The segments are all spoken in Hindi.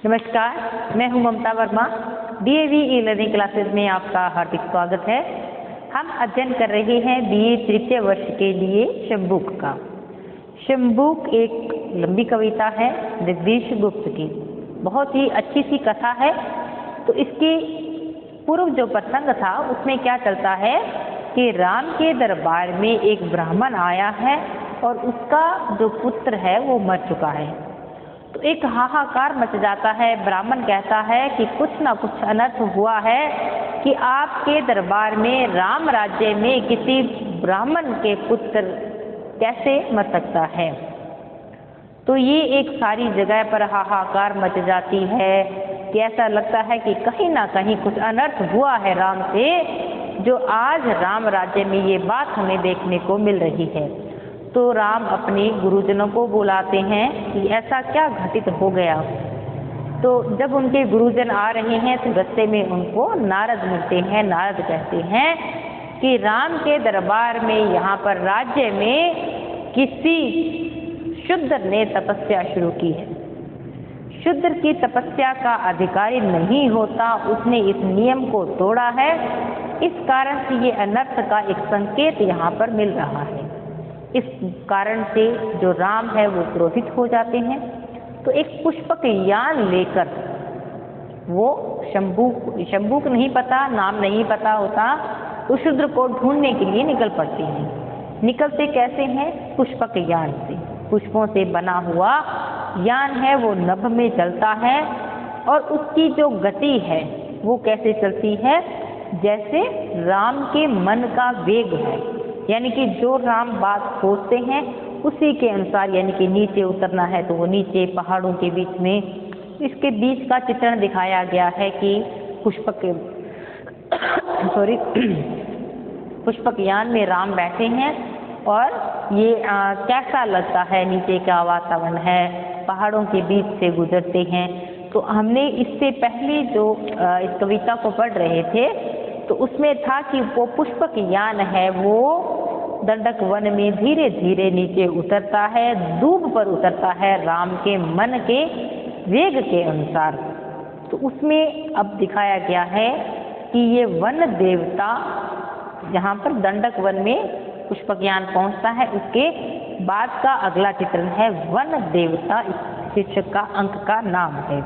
नमस्कार, मैं हूं Mamta Verma. DAV e learning classes में आपका हार्दिक स्वागत है। हम अध्ययन कर रहे हैं बीए तृतीय वर्ष के लिए शंबुक का। शंबुक एक लंबी कविता है जगदीश गुप्त की, बहुत ही अच्छी सी कथा है। तो इसके पूर्व जो प्रसंग था उसमें क्या चलता है कि राम के दरबार में एक ब्राह्मण आया है और उसका जो पुत्र है वो मर चुका है। तो एक हाहाकार मच जाता है। ब्राह्मण कहता है कि कुछ ना कुछ अनर्थ हुआ है कि आपके दरबार में राम राज्य में किसी ब्राह्मण के पुत्र कैसे मर सकता है। तो ये एक सारी जगह पर हाहाकार मच जाती है कि ऐसा लगता है कि कहीं ना कहीं कुछ अनर्थ हुआ है राम से, जो आज राम राज्य में ये बात हमें देखने को मिल रही है। तो राम अपने गुरुजनों को बुलाते हैं कि ऐसा क्या घटित हो गया। तो जब उनके गुरुजन आ रहे हैं तो रास्ते में उनको नारद मिलते हैं। नारद कहते हैं कि राम के दरबार में यहाँ पर राज्य में किसी शूद्र ने तपस्या शुरू की है। शूद्र की तपस्या का अधिकारी नहीं होता, उसने इस नियम को तोड़ा है। इस कारण से ये अनर्थ का एक संकेत यहाँ पर मिल रहा है। इस कारण से जो राम है वो क्रोधित हो जाते हैं। तो एक पुष्पक यान लेकर वो शंबुक नहीं पता, नाम नहीं पता होता, तो शूद्र को ढूंढने के लिए निकल पड़ते हैं। निकलते कैसे हैं? पुष्पक यान से। पुष्पों से बना हुआ यान है वो नभ में चलता है और उसकी जो गति है वो कैसे चलती है? जैसे राम के मन का वेग है, यानी कि जो राम बात सोचते हैं उसी के अनुसार, यानी कि नीचे उतरना है तो वो नीचे पहाड़ों के बीच में, इसके बीच का चित्रण दिखाया गया है कि पुष्पक यान में राम बैठे हैं और ये कैसा लगता है, नीचे का वातावरण है, पहाड़ों के बीच से गुजरते हैं। तो हमने इससे पहले जो इस कविता को पढ़ रहे थे तो उसमें था कि वो पुष्पक यान है वो दंडक वन में धीरे धीरे नीचे उतरता है, दूब पर उतरता है राम के मन के वेग के अनुसार। तो उसमें अब दिखाया गया है कि ये वन देवता जहाँ पर दंडक वन में पुष्पक यान पहुँचता है उसके बाद का अगला चित्रण है वन देवता। इस शीर्षक का अंक का नाम है।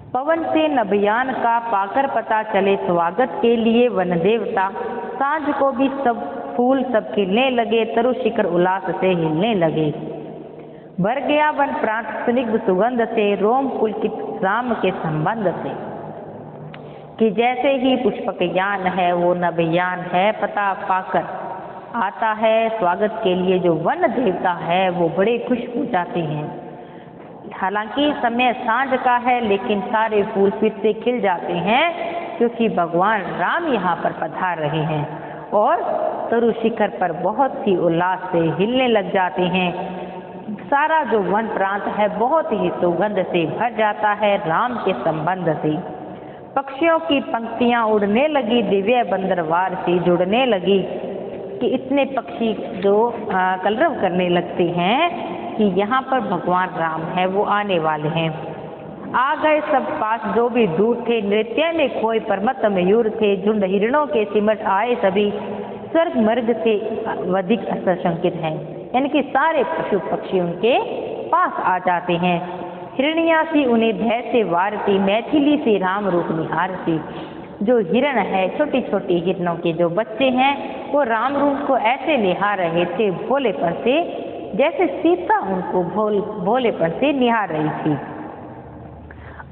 पवन से नभयान का पाकर पता चले स्वागत के लिए वन देवता, सांझ को भी सब फूल सब खिलने लगे, तरु शिखर उल्लास से हिलने लगे। भर गया वन प्रांत स्निग्ध सुगंध से, रोम पुलकित राम के संबंध से। कि जैसे ही पुष्पक यान है वो नभयान है, पता पाकर आता है स्वागत के लिए जो वन देवता है वो बड़े खुश हो जाते हैं। हालांकि समय सांझ का है लेकिन सारे फूल फिर से खिल जाते हैं क्योंकि भगवान राम यहाँ पर पधार रहे हैं और तरु शिखर पर बहुत ही उल्लास से हिलने लग जाते हैं। सारा जो वन प्रांत है बहुत ही सुगंध से भर जाता है राम के संबंध से। पक्षियों की पंक्तियां उड़ने लगी, दिव्य बंदरवार से जुड़ने लगी। कि इतने पक्षी जो कलरव करने लगते हैं कि यहाँ पर भगवान राम है वो आने वाले हैं। आ गए सब पास जो भी दूर थे, नृत्य में खोए परमत मयूर थे, झुंड हिरणों के सिमट आए सभी, स्वर्ग मर्ग से अधिक असंकित हैं। यानी कि सारे पशु पक्षी उनके पास आ जाते हैं। हिरनिया सी उन्हें भय से वारती, मैथिली से राम रूप निहारती। जो हिरण है, छोटी छोटी हिरणों के जो बच्चे हैं वो राम रूप को ऐसे निहार रहे थे भोलेपन से, जैसे सीता उनको भोलेपन से निहार रही थी।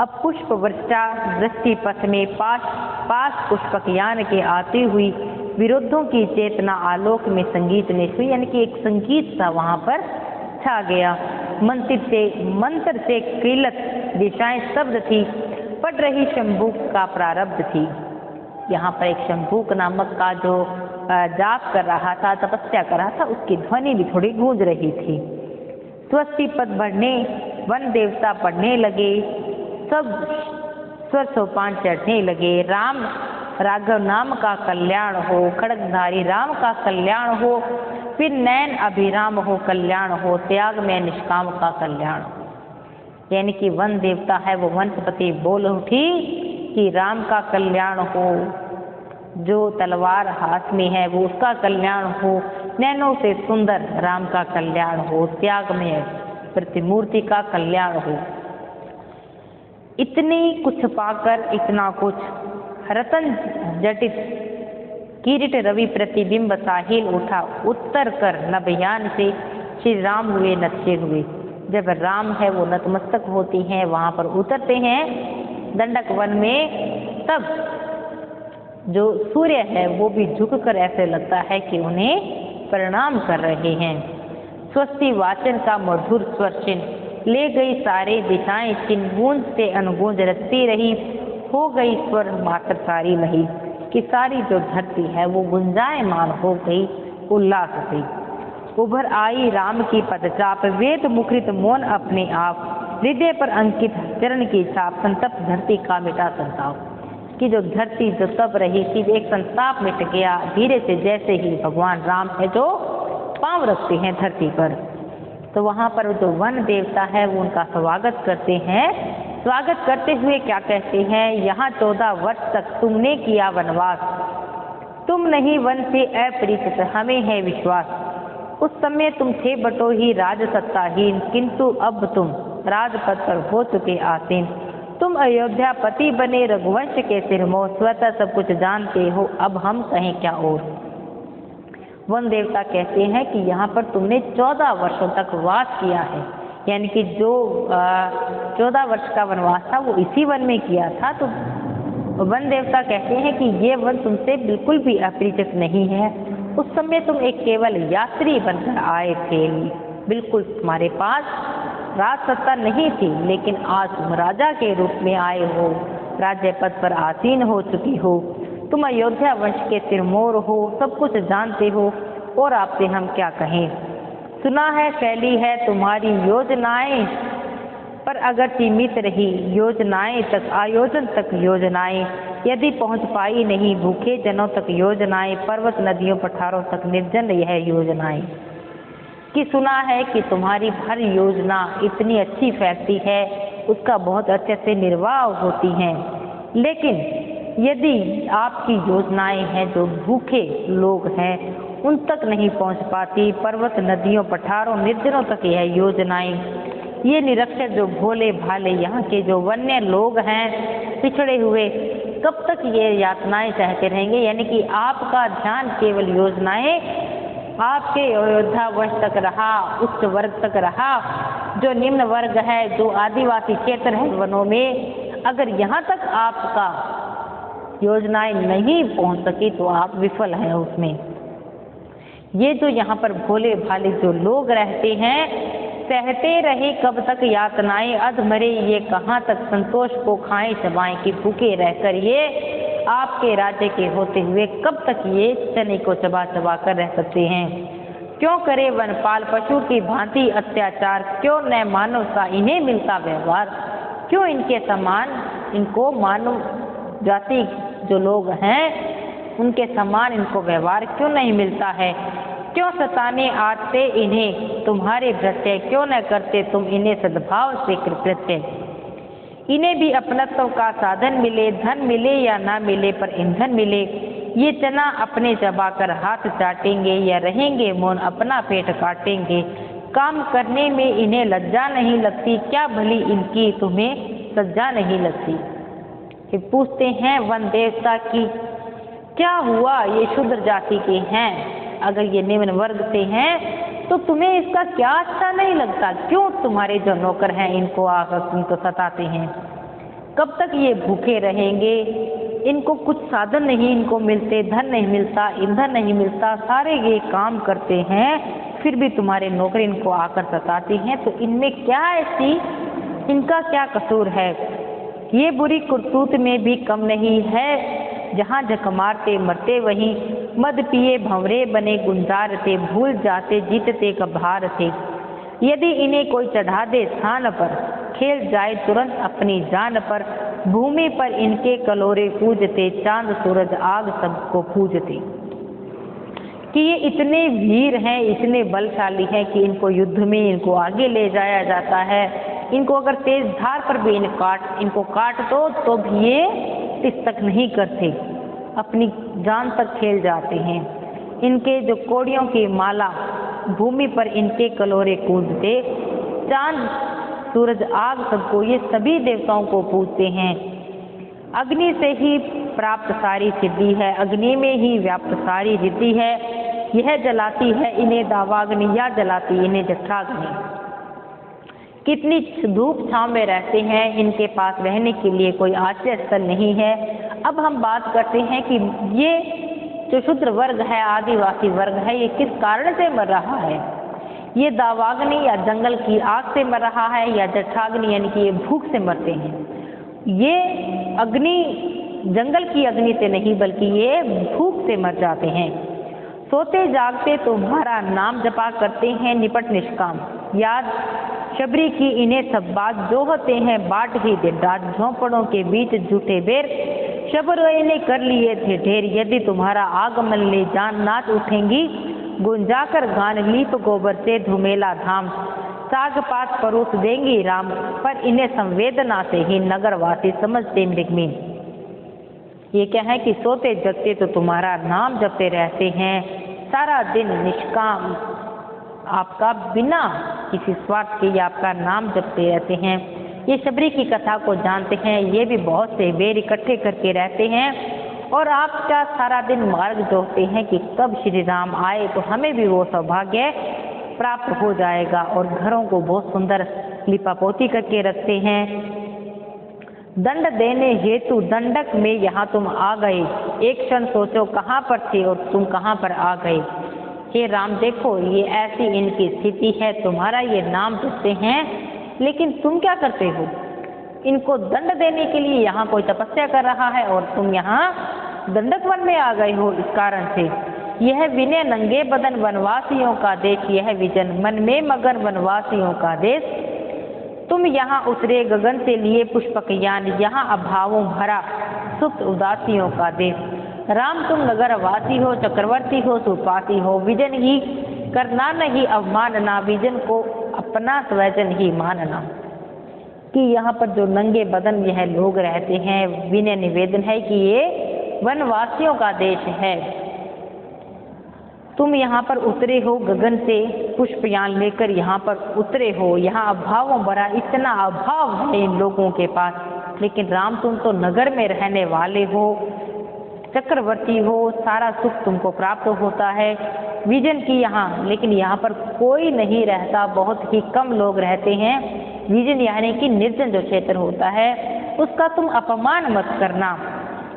अब पुष्प वर्षा दृष्टि पथ में पास पुष्पक यान के आती हुई, विरोधों की चेतना आलोक में संगीत में हुई। यानी कि एक संगीत सा वहाँ पर छा गया। मंत्र से कीलत दिशाएं शब्द थी, पढ़ रही शंबुक का प्रारब्ध थी। यहाँ पर एक शंबुक नामक का जो जाप कर रहा था, तपस्या कर रहा था, उसकी ध्वनि भी थोड़ी गूंज रही थी। स्वस्ति पद बढ़ने वन देवता पढ़ने लगे, सब स्वर सोपान चढ़ने लगे। राम राघव नाम का कल्याण हो, खड्गधारी राम का कल्याण हो, फिर नैन अभिराम हो कल्याण हो, त्याग में निष्काम का कल्याण हो। यानी कि वन देवता है वो वनस्पति बोल उठी कि राम का कल्याण हो, जो तलवार हाथ में है वो उसका कल्याण हो, नैनों से सुंदर राम का कल्याण हो, त्याग में प्रतिमूर्ति का कल्याण हो। इतनी कुछ पाकर इतना कुछ, रतन जटित किरीट रवि प्रतिबिंब साहिल उठा, उत्तर कर नभयान से श्री राम हुए नत्थे हुए। जब राम है वो नतमस्तक होती हैं, वहाँ पर उतरते हैं दंडक वन में, तब जो सूर्य है वो भी झुककर ऐसे लगता है कि उन्हें प्रणाम कर रहे हैं। स्वस्ति वाचन का मधुर स्वर चिन्ह ले गई सारे दिशाएं चिन्ह, गूंज से अनुगूंज रचती रही, हो गई स्वर मात्र सारी लही, कि सारी जो धरती है वो गुंजायमान हो गई उल्लास से। उभर आई राम की पदचाप, वेद मुखरित मौन अपने आप, हृदय पर अंकित चरण की छाप, संतप्त धरती का मिटा संताप। कि जो धरती जो तप रही थी एक संताप मिट गया धीरे से, जैसे ही भगवान राम है जो पांव रखते हैं धरती पर। तो वहाँ पर जो वन देवता है वो उनका स्वागत करते हैं। स्वागत करते हुए क्या कहते हैं, यहाँ 14 वर्ष तक तुमने किया वनवास, तुम नहीं वन से अपरिचित, हमें है विश्वास। उस समय तुम थे बटोही राज सत्ताहीन, किंतु अब तुम राजपद पर हो चुके आसीन। तुम अयोध्या पति बने रघुवंश के सिरमौर, स्वतः सब कुछ जानते हो, अब हम कहें क्या और। वन देवता कहते हैं कि यहाँ पर तुमने 14 वर्षों तक वास किया है, यानी कि जो 14 वर्ष का वनवास था वो इसी वन में किया था। तो वन देवता कहते हैं कि ये वन तुमसे बिल्कुल भी अपरिचित नहीं है। उस समय तुम एक केवल यात्री बनकर आए थे, बिल्कुल तुम्हारे पास राज सत्ता नहीं थी, लेकिन आज तुम राजा के रूप में आए हो, राज्य पद पर आसीन हो चुकी हो, तुम अयोध्या वंश के सिरमौर हो, सब कुछ जानते हो, और आपसे हम क्या कहें। सुना है फैली है तुम्हारी योजनाएं, पर अगर सीमित रही योजनाएं तक, आयोजन तक योजनाएं, यदि पहुंच पाई नहीं भूखे जनों तक योजनाएं, पर्वत नदियों पठारों तक निर्जन यह योजनाएं। कि सुना है कि तुम्हारी हर योजना इतनी अच्छी फैलती है, उसका बहुत अच्छे से निर्वाह होती हैं, लेकिन यदि आपकी योजनाएं हैं जो भूखे लोग हैं उन तक नहीं पहुंच पाती, पर्वत नदियों पठारों निर्जनों तक यह योजनाएं, ये निरक्षर जो भोले भाले यहाँ के जो वन्य लोग हैं पिछड़े हुए, कब तक ये यातनाएं सहते रहेंगे। यानी कि आपका ध्यान केवल योजनाएं, आपके अयोध्या वंश तक रहा, उच्च वर्ग तक रहा, जो निम्न वर्ग है, जो आदिवासी क्षेत्र है वनों में, अगर यहाँ तक आपका योजनाएं नहीं पहुँच सकी तो आप विफल हैं उसमें। ये जो यहाँ पर भोले भाले जो लोग रहते हैं, सहते रहे कब तक यातनाएं, अधमरे ये कहाँ तक संतोष को खाएं चबाएं, कि भूखे रहकर ये आपके राज्य के होते हुए कब तक ये चने को चबा चबा कर रह सकते हैं। क्यों करे वनपाल पशु की भांति अत्याचार, क्यों न मानव सा इन्हें मिलता व्यवहार, क्यों इनके समान इनको मानव जाति जो लोग हैं उनके समान इनको व्यवहार क्यों नहीं मिलता है। क्यों सताने आते इन्हें तुम्हारे भृत्य, क्यों न करते तुम इन्हें सद्भाव से कृत्य। इन्हें भी अपनत्व का साधन मिले, धन मिले या ना मिले पर ईंधन मिले, ये चना अपने चबाकर हाथ चाटेंगे या रहेंगे मौन अपना पेट काटेंगे। काम करने में इन्हें लज्जा नहीं लगती, क्या भली इनकी तुम्हें सज्जा नहीं लगती। कि पूछते हैं वन देवता की क्या हुआ, ये शूद्र जाति के हैं, अगर ये निम्न वर्ग से हैं तो तुम्हें इसका क्या अच्छा नहीं लगता, क्यों तुम्हारे जो नौकर हैं इनको आकर इनको सताते हैं। कब तक ये भूखे रहेंगे, इनको कुछ साधन नहीं इनको मिलते, धन नहीं मिलता, ईंधन नहीं मिलता, सारे ये काम करते हैं फिर भी तुम्हारे नौकर इनको आकर सताते हैं। तो इनमें क्या ऐसी, इनका क्या कसूर है। ये बुरी करतूत में भी कम नहीं है, जहाँ जख मारते मरते वहीं, मद पिए भंवरे बने गुंजार थे, भूल जाते जीतते कभार थे। यदि इन्हें कोई चढ़ा दे स्थान पर, खेल जाए तुरंत अपनी जान पर, भूमि पर इनके कलोरे पूजते, चांद सूरज आग सबको पूजते। कि ये इतने वीर हैं, इतने बलशाली हैं कि इनको युद्ध में इनको आगे ले जाया जाता है, इनको अगर तेज धार पर भी इनको काट दो तो भी ये टिक तक नहीं करते, अपनी जान तक खेल जाते हैं। इनके जो कोड़ियों की माला भूमि पर इनके कलोरे कूदते, चांद सूरज आग सबको ये सभी देवताओं को पूजते हैं। अग्नि से ही प्राप्त सारी सिद्धि है, अग्नि में ही व्याप्त सारी रिद्धि है। यह जलाती है इन्हें दावाग्नि या जलाती इन्हें जठराग्नि। कितनी धूप छांव में रहते हैं, इनके पास रहने के लिए कोई आश्रय स्थल नहीं है। अब हम बात करते हैं कि ये जो शूद्र वर्ग है, आदिवासी वर्ग है, ये किस कारण से मर रहा है। ये दावाग्नि या जंगल की आग से मर रहा है या जठराग्नि यानी कि ये भूख से मरते हैं। ये अग्नि जंगल की अग्नि से नहीं बल्कि ये भूख से मर जाते हैं। सोते जागते तुम्हारा नाम जपा करते हैं निपट निष्काम, याद शबरी की इन्हें सब बात जो होते हैं बाट ही दिन रात। झोंपड़ों के बीच झूठे बेर शबरों ने कर लिए थे ढेर। यदि तुम्हारा आगमन ले जान नाच उठेंगी, गुंजाकर गान लीप गोबर से धुमेला धाम। साग पात परोस देंगी राम, पर इन्हें संवेदना से ही नगरवासी समझते मृगमीन। ये क्या है कि सोते जगते तो तुम्हारा नाम जपते रहते हैं, सारा दिन निष्काम आपका बिना किसी स्वार्थ के आपका नाम जपते रहते हैं। ये शबरी की कथा को जानते हैं, ये भी बहुत से बेर इकट्ठे करके रहते हैं और आपका सारा दिन मार्ग जोहते हैं कि कब श्री राम आए तो हमें भी वो सौभाग्य प्राप्त हो जाएगा। और घरों को बहुत सुंदर लिपापोती करके रखते हैं। दंड देने हेतु दंडक में यहाँ तुम आ गए, एक क्षण सोचो कहाँ पर थे और तुम कहाँ पर आ गए। हे राम देखो ये ऐसी इनकी स्थिति है, तुम्हारा ये नाम जपते हैं लेकिन तुम क्या करते हो। इनको दंड देने के लिए यहाँ कोई तपस्या कर रहा है और तुम यहाँ दंडक वन में आ गए हो। इस कारण से यह विनय नंगे बदन वनवासियों का देश, यह विजन मन में मगन वनवासियों का देश। तुम यहाँ उतरे गगन से लिए पुष्पक यान, यहाँ अभावों भरा सुप्त उदासियों का देश। राम तुम नगरवासी हो, चक्रवर्ती हो, सुपासी हो, विजन ही करना नहीं अवमानना, विजन को अपना स्वजन ही मानना। कि यहाँ पर जो नंगे बदन यह लोग रहते हैं, विनय निवेदन है कि ये वनवासियों का देश है। तुम यहाँ पर उतरे हो गगन से पुष्पयान लेकर यहाँ पर उतरे हो, यहाँ अभावों भरा इतना अभाव है इन लोगों के पास, लेकिन राम तुम तो नगर में रहने वाले हो, चक्रवर्ती हो, सारा सुख तुमको प्राप्त होता है। विजन की यहाँ, लेकिन यहाँ पर कोई नहीं रहता, बहुत ही कम लोग रहते हैं। विजन यानी कि निर्जन जो क्षेत्र होता है उसका तुम अपमान मत करना।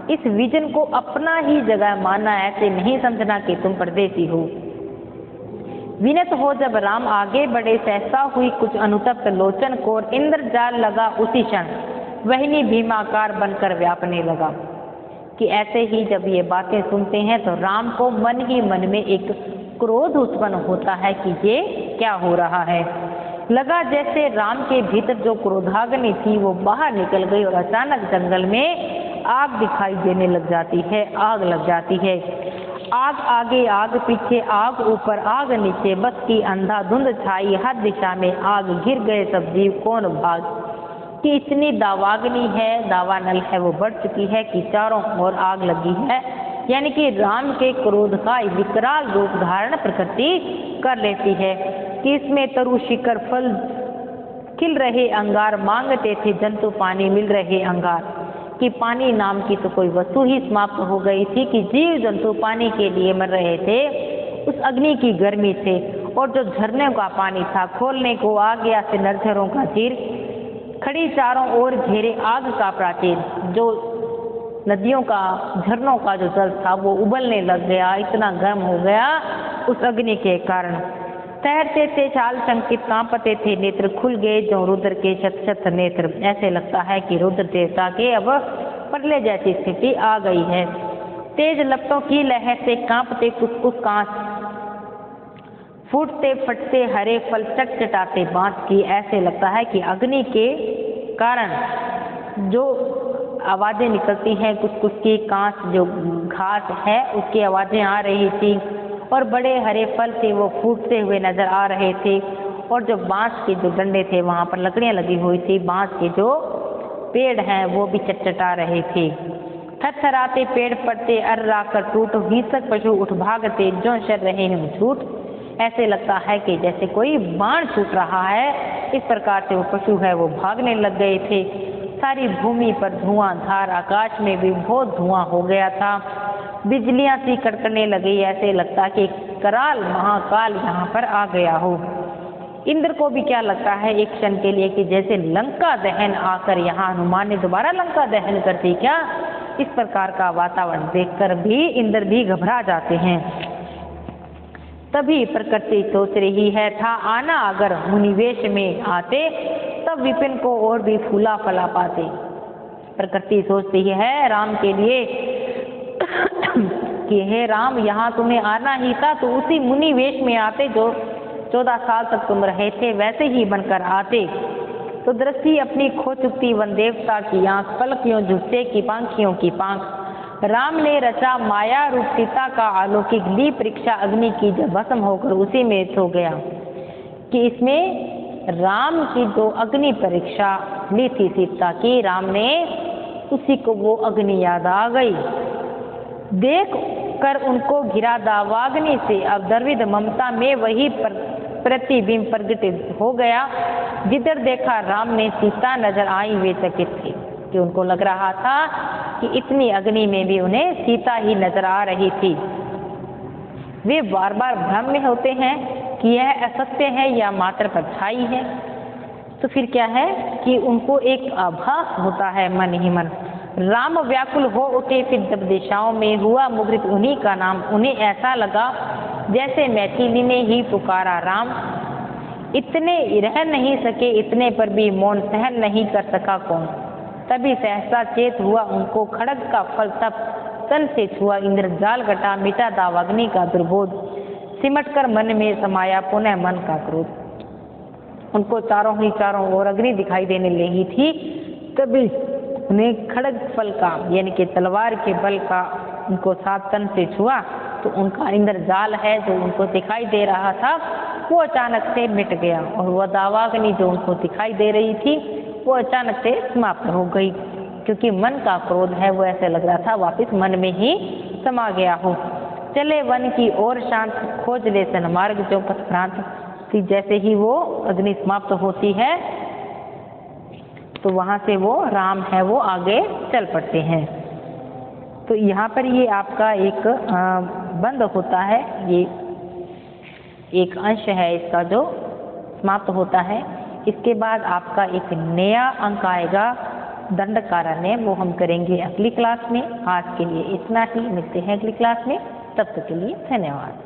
इस विजन को अपना ही जगह मानना, ऐसे नहीं समझना कि तुम परदेसी हो। विनत हो जब राम आगे बढ़े, सहसा हुई कुछ अनुतप्त लोचन को, इंद्रजाल लगा उसी क्षण वहनी भीमाकार बनकर व्यापने लगा। कि ऐसे ही जब ये बातें सुनते हैं तो राम को मन ही मन में एक क्रोध उत्पन्न होता है कि ये क्या हो रहा है। लगा जैसे राम के भीतर जो क्रोधाग्नि थी वो बाहर निकल गई और अचानक जंगल में आग दिखाई देने लग जाती है, आग लग जाती है। आग आगे आग पीछे, आग ऊपर आग नीचे, बस की अंधाधुंध छाई, हर दिशा में आग, घिर गए सब जीव कौन भाग। कि इतनी दावाग्नि है, दावानल है वो बढ़ चुकी है कि चारों ओर आग लगी है। यानी कि राम के क्रोध का विकराल रूप धारण प्रकृति कर लेती है। कि इसमें तरु शिखर फल खिल रहे अंगार, मांगते थे जंतु पानी मिल रहे अंगार। कि पानी नाम की तो कोई वस्तु ही समाप्त हो गई थी कि जीव जंतु पानी के लिए मर रहे थे उस अग्नि की गर्मी से। और जो झरने का पानी था खोलने को आ गया से नरझरों का तीर, खड़ी चारों ओर घेरे आग का प्राचीर। जो नदियों का झरनों का जो जल था वो उबलने लग गया, इतना गर्म हो गया उस अग्नि के कारण। तैरते थे चाल शंकित, कांपते थे नेत्र, खुल गए जो रुद्र के शत शत नेत्र। ऐसे लगता है कि रुद्र देवता के अब प्रलय जैसी स्थिति आ गई है। तेज लपटों की लहर से कांपते कुछ कुछ कांच, फूटते फटते हरे फल, चटचटाते बांस की। ऐसे लगता है कि अग्नि के कारण जो आवाजें निकलती हैं कुछ कुछ की, कांच जो घास है उसकी आवाजें आ रही थी और बड़े हरे फल थे वो फूटते हुए नजर आ रहे थे। और जो बांस के जो डंडे थे वहाँ पर लकड़ियाँ लगी हुई थी, बांस के जो पेड़ हैं वो भी चटचटा रहे थे। थरथराते पेड़ पड़ते अर्रा कर टूट, हिंसक पशु उठ भागते जो चल रहे हैं झूठ। ऐसे लगता है कि जैसे कोई बाण छूट रहा है, इस प्रकार से वो पशु है वो भागने लग गए थे। सारी भूमि पर धुआंधार, आकाश में भी बहुत धुआं हो गया था। बिजलियां सी कड़कने लगी, ऐसे लगता कि कराल महाकाल यहाँ पर आ गया हो। इंद्र को भी क्या लगता है एक क्षण के लिए कि जैसे लंका दहन आकर यहाँ हनुमान ने दोबारा लंका दहन कर दी क्या। इस प्रकार का वातावरण देखकर भी इंद्र भी घबरा जाते हैं। तभी प्रकृति सोच रही है, था आना अगर मुनिवेश में आते, तब विपिन को और भी फूला फला पाते। प्रकृति सोचती है राम के लिए कि हे राम, यहाँ तुम्हें आना ही था तो उसी मुनि वेश में आते जो 14 साल तक तुम रहे थे, वैसे ही बनकर आते तो दृष्टि अपनी खो चुकती वन देवता की आंख, पलकियों झुकते की पांखियों की पांख। राम ने रचा माया रूप सीता का अलौकिक, ली परीक्षा अग्नि की जब भस्म होकर उसी में सो गया। कि इसमें राम की जो अग्नि परीक्षा ली थी सीता की, राम ने उसी को वो अग्नि याद आ गई। देख कर उनको घिरा दावाग्नि से अब द्रविद ममता में वही प्रतिबिंब प्रगट हो गया। जिधर देखा राम ने सीता नजर आई वे चकित थे, कि उनको लग रहा था कि इतनी अग्नि में भी उन्हें सीता ही नजर आ रही थी। वे बार बार भ्रम में होते हैं कि यह असत्य है या मात्र परछाई है। तो फिर क्या है कि उनको एक आभास होता है मन ही मन। राम व्याकुल हो उठे फिर जब दिशाओं में हुआ मुद्रित उन्हीं का नाम। उन्हें ऐसा लगा जैसे मैथिली ने ही पुकारा राम। इतने रह नहीं सके, इतने पर भी मौन सहन नहीं कर सका कौन। तभी सहसा चेत हुआ उनको, खड़ग का फल तप तन से छुआ। इंद्रजाल घटा मिटा दावाग्नि का दुर्बोध, सिमट कर मन में समाया पुनः मन का क्रोध। उनको चारों ओर अग्नि दिखाई देने लगी थी। तभी उन्हें खड़ग फल का यानी कि तलवार के बल का उनको सात तन से छुआ, तो उनका इंद्रजाल है जो उनको दिखाई दे रहा था वो अचानक से मिट गया, और वह दावाग्नि जो उनको दिखाई दे रही थी वो अचानक से समाप्त हो गई। क्योंकि मन का क्रोध है वो ऐसे लग रहा था वापस मन में ही समा गया हो। चले वन की ओर शांत, खोज ले सन्मार्ग जो पथ भ्रांत। जैसे ही वो अग्नि समाप्त होती है तो वहाँ से वो राम है वो आगे चल पड़ते हैं। तो यहाँ पर ये आपका एक बंद होता है, ये एक अंश है इसका जो समाप्त होता है। इसके बाद आपका एक नया अंक आएगा दंडकारण्य, वो हम करेंगे अगली क्लास में। आज के लिए इतना ही, मिलते हैं अगली क्लास में, तब तक के लिए धन्यवाद।